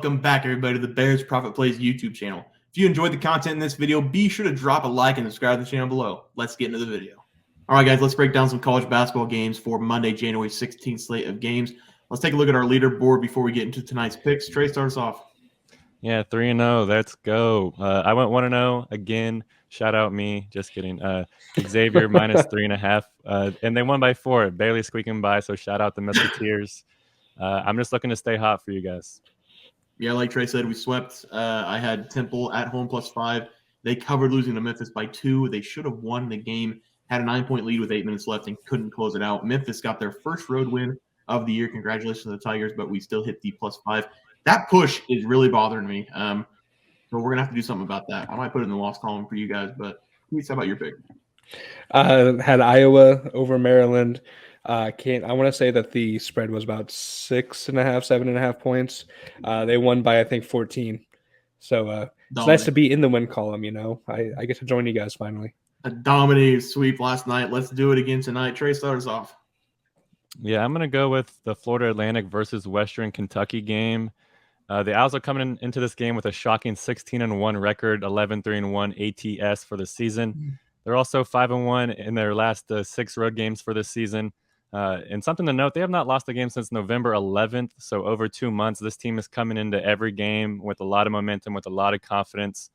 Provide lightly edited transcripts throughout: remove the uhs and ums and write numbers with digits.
Welcome back, everybody, to the Bears Profit Plays YouTube channel. If you enjoyed the content in this video, be sure to drop a like and subscribe to the channel below. Let's get into the video. All right, guys, let's break down some college basketball games for Monday, January 16th slate of games. Let's take a look at our leaderboard before we get into tonight's picks. Trey, start us off. Yeah, 3-0. Let's go. I went 1-0 again. Shout out me. Just kidding. Xavier minus 3.5. And they won by 4, barely squeaking by. So shout out the Musketeers. I'm just looking to stay hot for you guys. Yeah, like Trey said, we swept. I had Temple at home +5. They covered, losing to Memphis by 2. They should have won the game, had a 9-point lead with 8 minutes left and couldn't close it out. Memphis got their first road win of the year. Congratulations to the Tigers, but we still hit the +5. That push is really bothering me. So we're going to have to do something about that. I might put it in the loss column for you guys, but please, how about your pick? Had Iowa over Maryland. I want to say that the spread was about 7.5 points. They won by, I think, 14. So it's nice to be in the win column, you know. I get to join you guys finally. A dominating sweep last night. Let's do it again tonight. Trey, start us off. Yeah, I'm going to go with the Florida Atlantic versus Western Kentucky game. The Owls are coming into this game with a shocking 16-1 record, 11-3-1 ATS for the season. They're also 5-1 in their last 6 road games for this season. And something to note, they have not lost a game since November 11th. So over 2 months, this team is coming into every game with a lot of momentum, with a lot of confidence.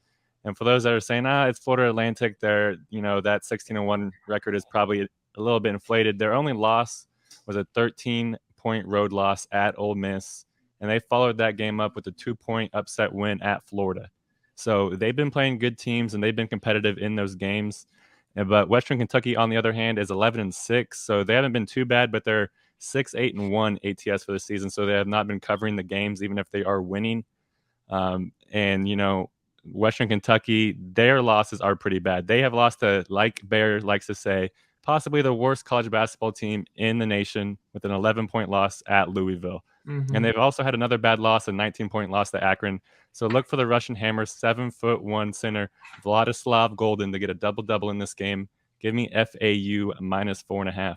And for those that are saying, it's Florida Atlantic, that 16-1 record is probably a little bit inflated. Their only loss was a 13-point road loss at Ole Miss. And they followed that game up with a 2-point upset win at Florida. So they've been playing good teams, and they've been competitive in those games. But Western Kentucky, on the other hand, is 11-6. So they haven't been too bad, but they're 6-8-1 ATS for the season. So they have not been covering the games, even if they are winning. Western Kentucky, their losses are pretty bad. They have lost to, like Bear likes to say, possibly the worst college basketball team in the nation with an 11-point loss at Louisville. Mm-hmm. And they've also had another bad loss, a 19-point loss to Akron. So look for the Russian Hammer, 7'1" center, Vladislav Golden, to get a double-double in this game. Give me FAU minus 4.5.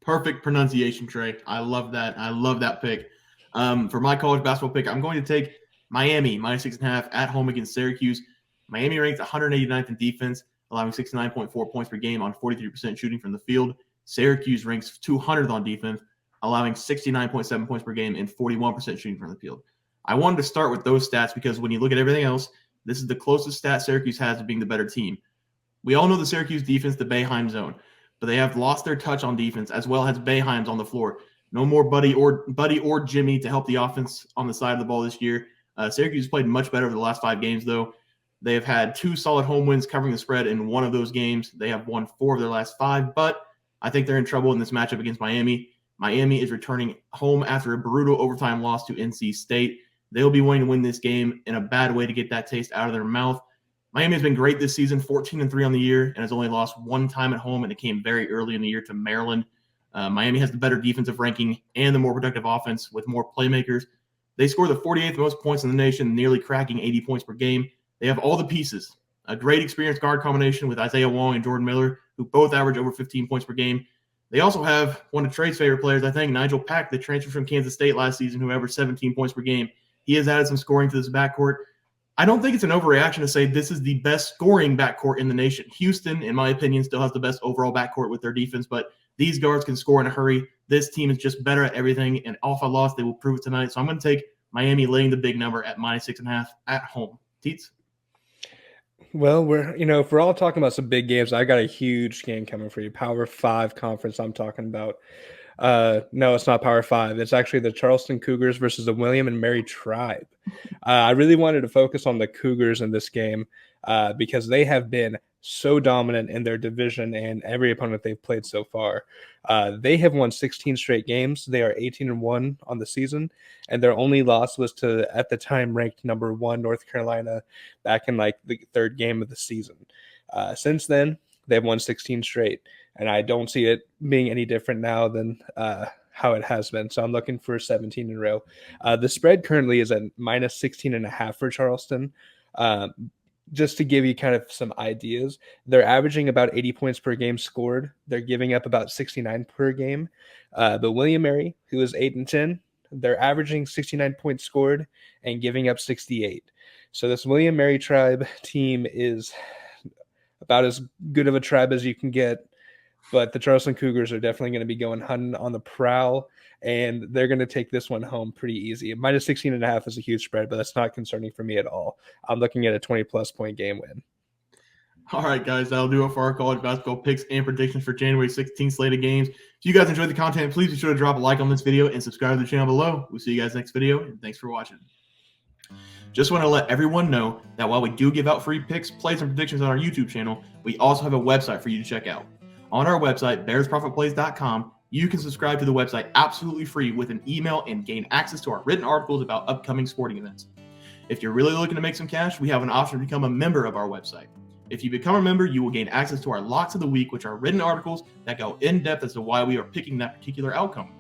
Perfect pronunciation, Trey. I love that. I love that pick. For my college basketball pick, I'm going to take Miami minus 6.5 at home against Syracuse. Miami ranks 189th in defense, allowing 69.4 points per game on 43% shooting from the field. Syracuse ranks 200th on defense, allowing 69.7 points per game and 41% shooting from the field. I wanted to start with those stats because when you look at everything else, this is the closest stat Syracuse has to being the better team. We all know the Syracuse defense, the Boeheim zone, but they have lost their touch on defense as well as Boeheim's on the floor. No more Buddy or Jimmy to help the offense on the side of the ball this year. Syracuse played much better over the last 5 games, though. They have had 2 solid home wins covering the spread in one of those games. They have won 4 of their last 5, but I think they're in trouble in this matchup against Miami. Miami is returning home after a brutal overtime loss to NC State. They'll be wanting to win this game in a bad way to get that taste out of their mouth. Miami has been great this season, 14-3 on the year, and has only lost 1 time at home, and it came very early in the year to Maryland. Miami has the better defensive ranking and the more productive offense with more playmakers. They score the 48th most points in the nation, nearly cracking 80 points per game. They have all the pieces. A great experienced guard combination with Isaiah Wong and Jordan Miller, who both average over 15 points per game. They also have one of Trey's favorite players, I think, Nigel Pack, that transferred from Kansas State last season, who averaged 17 points per game. He has added some scoring to this backcourt. I don't think it's an overreaction to say this is the best scoring backcourt in the nation. Houston, in my opinion, still has the best overall backcourt with their defense, but these guards can score in a hurry. This team is just better at everything, and off a loss, they will prove it tonight. So I'm going to take Miami laying the big number at minus 6.5 at home. Teats? Well, if we're all talking about some big games, I got a huge game coming for you. Power 5 conference I'm talking about. No, it's not Power 5. It's actually the Charleston Cougars versus the William and Mary Tribe. I really wanted to focus on the Cougars in this game because they have been so dominant in their division and every opponent they've played so far. They have won 16 straight games. They are 18-1 on the season, and their only loss was to, at the time, ranked number 1 North Carolina back in like the 3rd game of the season. Since then, they've won 16 straight, and I don't see it being any different now than how it has been. So I'm looking for 17 in a row. The spread currently is at minus 16.5 for Charleston. Just to give you kind of some ideas, they're averaging about 80 points per game scored. They're giving up about 69 per game. But William Mary, who is 8-10, They're averaging 69 points scored and giving up 68. So this William Mary Tribe team is about as good of a tribe as you can get. But the Charleston Cougars are definitely going to be going hunting on the prowl, and they're going to take this one home pretty easy. Minus 16.5 is a huge spread, but that's not concerning for me at all. I'm looking at a 20-plus point game win. All right, guys, that'll do it for our college basketball picks and predictions for January 16th slate of games. If you guys enjoyed the content, please be sure to drop a like on this video and subscribe to the channel below. We'll see you guys next video, and thanks for watching. Just want to let everyone know that while we do give out free picks, plays, and predictions on our YouTube channel, we also have a website for you to check out. On our website, bearsprofitplays.com, you can subscribe to the website absolutely free with an email and gain access to our written articles about upcoming sporting events. If you're really looking to make some cash, we have an option to become a member of our website. If you become a member, you will gain access to our Locks of the Week, which are written articles that go in depth as to why we are picking that particular outcome.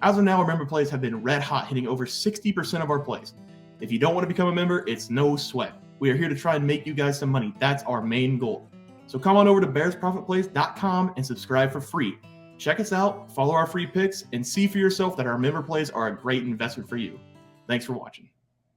As of now, our member plays have been red hot, hitting over 60% of our plays. If you don't want to become a member, it's no sweat. We are here to try and make you guys some money. That's our main goal. So come on over to bearsprofitplays.com and subscribe for free. Check us out, follow our free picks, and see for yourself that our member plays are a great investment for you. Thanks for watching.